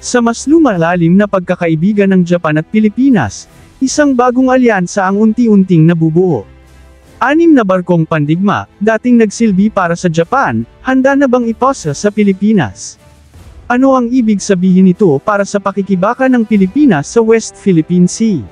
Sa mas lumalalim na pagkakaibigan ng Japan at Pilipinas, isang bagong alyansa ang unti-unting nabubuo. 6 na barkong pandigma, dating nagsilbi para sa Japan, handa na bang iposa sa Pilipinas? Ano ang ibig sabihin nito para sa pakikibaka ng Pilipinas sa West Philippine Sea?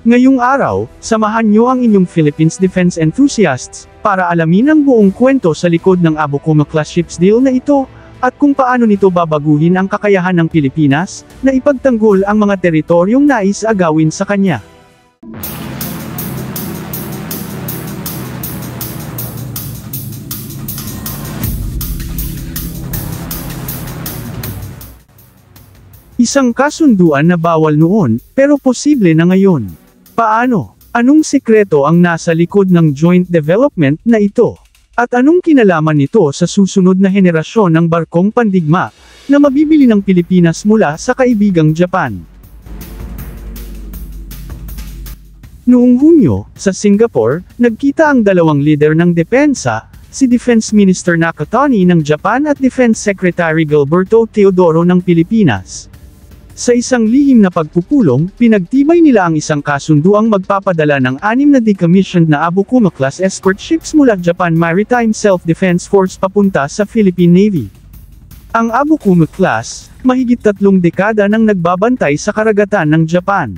Ngayong araw, samahan niyo ang inyong Philippines defense enthusiasts, para alamin ang buong kwento sa likod ng Abukuma-class ships deal na ito, at kung paano nito babaguhin ang kakayahan ng Pilipinas, na ipagtanggol ang mga teritoryong nais agawin sa kanya. Isang kasunduan na bawal noon, pero posible na ngayon. Paano? Anong sikreto ang nasa likod ng joint development na ito? At anong kinalaman nito sa susunod na henerasyon ng barkong pandigma, na mabibili ng Pilipinas mula sa kaibigang Japan? Noong Hunyo, sa Singapore, nagkita ang dalawang lider ng depensa, si Defense Minister Nakatani ng Japan at Defense Secretary Gilberto Teodoro ng Pilipinas. Sa isang lihim na pagpupulong, pinagtibay nila ang isang kasunduang magpapadala ng 6 na decommissioned na Abukuma-class escort ships mula Japan Maritime Self-Defense Force papunta sa Philippine Navy. Ang Abukuma-class, mahigit 3 dekada nang nagbabantay sa karagatan ng Japan.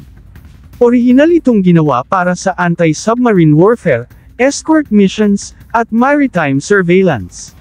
Orihinal itong ginawa para sa anti-submarine warfare, escort missions, at maritime surveillance.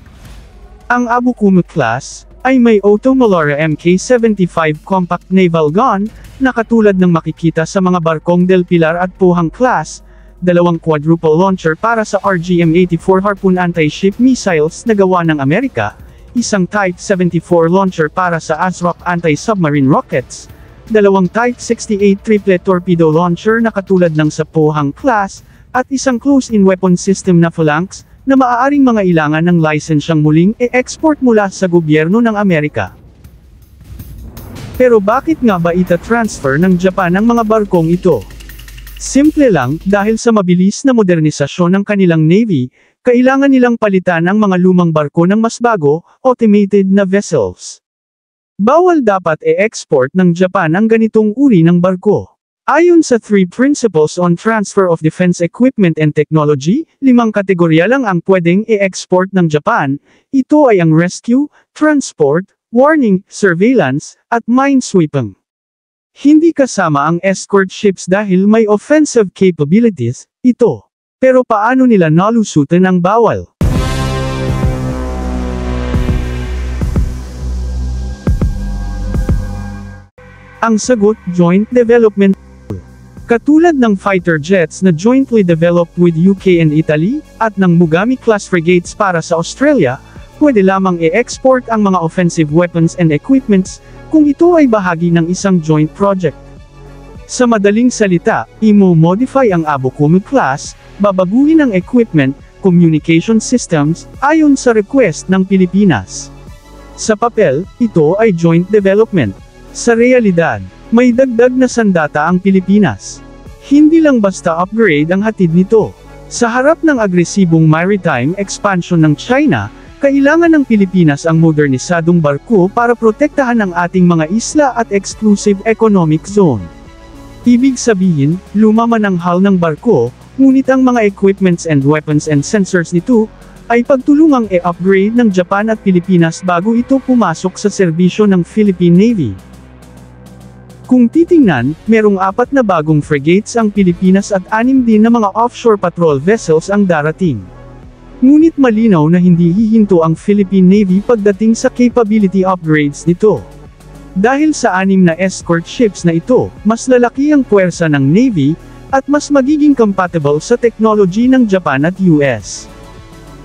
Ang Abukuma-class ay may Otomolara Mk-75 compact naval gun, na katulad ng makikita sa mga barkong Del Pilar at Pohang class, 2 quadruple launcher para sa RGM-84 Harpoon anti-ship missiles na gawa ng Amerika, isang Type 74 launcher para sa ASROC anti-submarine rockets, 2 Type 68 triplet torpedo launcher na katulad ng sa Pohang class, at isang close-in weapon system na Phalanx, na maaaring mga ilangan ng lisensyang muling e-export mula sa gobyerno ng Amerika. Pero bakit nga ba ita-transfer ng Japan ang mga barkong ito? Simple lang, dahil sa mabilis na modernisasyon ng kanilang navy, kailangan nilang palitan ang mga lumang barko ng mas bago, automated na vessels. Bawal dapat e-export ng Japan ang ganitong uri ng barko. Ayon sa 3 Principles on Transfer of Defense Equipment and Technology, 5 kategorya lang ang pwedeng i-export ng Japan. Ito ay ang rescue, transport, warning, surveillance, at minesweeping. Hindi kasama ang escort ships dahil may offensive capabilities, ito. Pero paano nila nalusutan ang bawal? Ang sagot, joint development. Katulad ng fighter jets na jointly developed with UK and Italy, at ng Mogami-class frigates para sa Australia, pwede lamang i-export ang mga offensive weapons and equipments, kung ito ay bahagi ng isang joint project. Sa madaling salita, i-modify ang Abukuma-class, babaguhin ang equipment, communication systems, ayon sa request ng Pilipinas. Sa papel, ito ay joint development. Sa realidad, may dagdag na sandata ang Pilipinas. Hindi lang basta upgrade ang hatid nito. Sa harap ng agresibong maritime expansion ng China, kailangan ng Pilipinas ang modernisadong barko para protektahan ang ating mga isla at exclusive economic zone. Ibig sabihin, luma man ang hull ng barko, ngunit ang mga equipments and weapons and sensors nito, ay pagtulungang e-upgrade ng Japan at Pilipinas bago ito pumasok sa serbisyo ng Philippine Navy. Kung titingnan, merong 4 na bagong frigates ang Pilipinas at 6 din na mga offshore patrol vessels ang darating. Ngunit malinaw na hindi hihinto ang Philippine Navy pagdating sa capability upgrades nito. Dahil sa 6 na escort ships na ito, mas lalaki ang puwersa ng Navy, at mas magiging compatible sa technology ng Japan at US.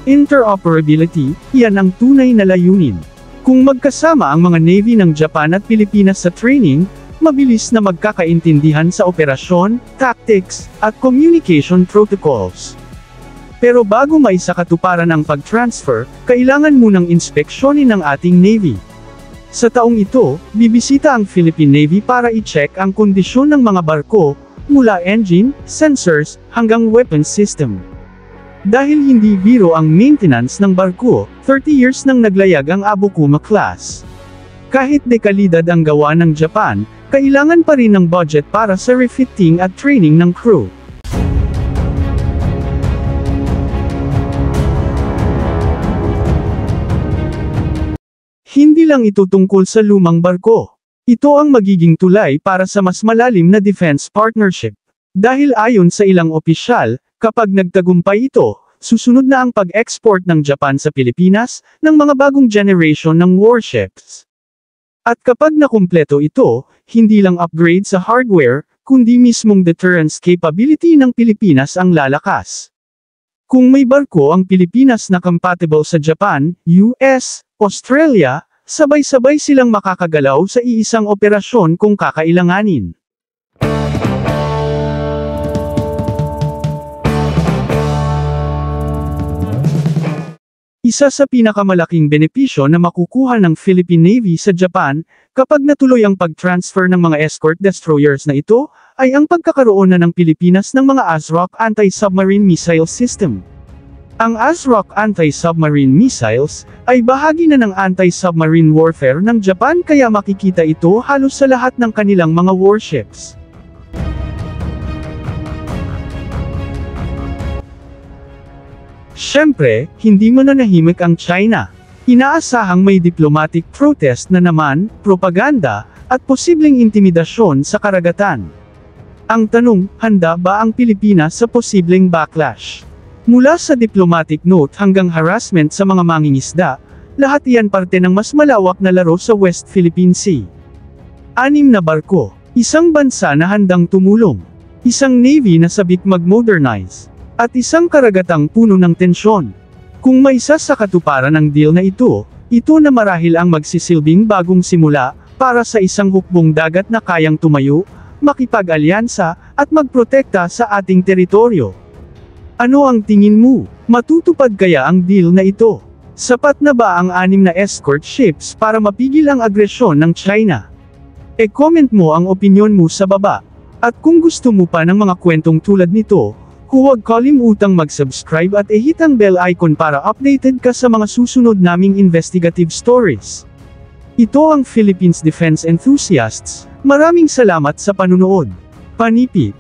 Interoperability, yan ang tunay na layunin. Kung magkasama ang mga Navy ng Japan at Pilipinas sa training, mabilis na magkakaintindihan sa operasyon, tactics, at communication protocols. Pero bago maisakatuparan ang pag-transfer, kailangan munang inspeksyonin ng ating Navy. Sa taong ito, bibisita ang Philippine Navy para i-check ang kondisyon ng mga barko, mula engine, sensors, hanggang weapons system. Dahil hindi biro ang maintenance ng barko, 30 years nang naglayag ang Abukuma class. Kahit dekalidad ang gawa ng Japan, kailangan pa rin ng budget para sa refitting at training ng crew. Hindi lang ito tungkol sa lumang barko. Ito ang magiging tulay para sa mas malalim na defense partnership. Dahil ayon sa ilang opisyal, kapag nagtagumpay ito, susunod na ang pag-export ng Japan sa Pilipinas ng mga bagong generation ng warships. At kapag nakumpleto ito, hindi lang upgrade sa hardware, kundi mismong deterrence capability ng Pilipinas ang lalakas. Kung may barko ang Pilipinas na compatible sa Japan, US, Australia, sabay-sabay silang makakagalaw sa iisang operasyon kung kakailanganin. Isa sa pinakamalaking benepisyo na makukuha ng Philippine Navy sa Japan, kapag natuloy ang pag-transfer ng mga escort destroyers na ito, ay ang pagkakaroon na ng Pilipinas ng mga ASROC anti-submarine missile system. Ang ASROC anti-submarine missiles ay bahagi na ng anti-submarine warfare ng Japan, kaya makikita ito halos sa lahat ng kanilang mga warships. Siyempre, hindi mananahimik ang China. Inaasahang may diplomatic protest na naman, propaganda, at posibleng intimidasyon sa karagatan. Ang tanong, handa ba ang Pilipinas sa posibleng backlash? Mula sa diplomatic note hanggang harassment sa mga mangingisda, lahat iyan parte ng mas malawak na laro sa West Philippine Sea. 6 na barko, isang bansa na handang tumulong, isang navy na sabik mag-modernize, at isang karagatang puno ng tensyon. Kung maisa sa katuparan ang deal na ito na marahil ang magsisilbing bagong simula para sa isang hukbong dagat na kayang tumayo, makipag-alyansa, at magprotekta sa ating teritoryo. Ano ang tingin mo? Matutupad kaya ang deal na ito? Sapat na ba ang 6 na escort ships para mapigil ang agresyon ng China? E-comment mo ang opinyon mo sa baba. At kung gusto mo pa ng mga kwentong tulad nito, huwag kalimutang mag-subscribe at i-hit ang bell icon para updated ka sa mga susunod naming investigative stories. Ito ang Philippines Defense Enthusiasts. Maraming salamat sa panunood. Panipit.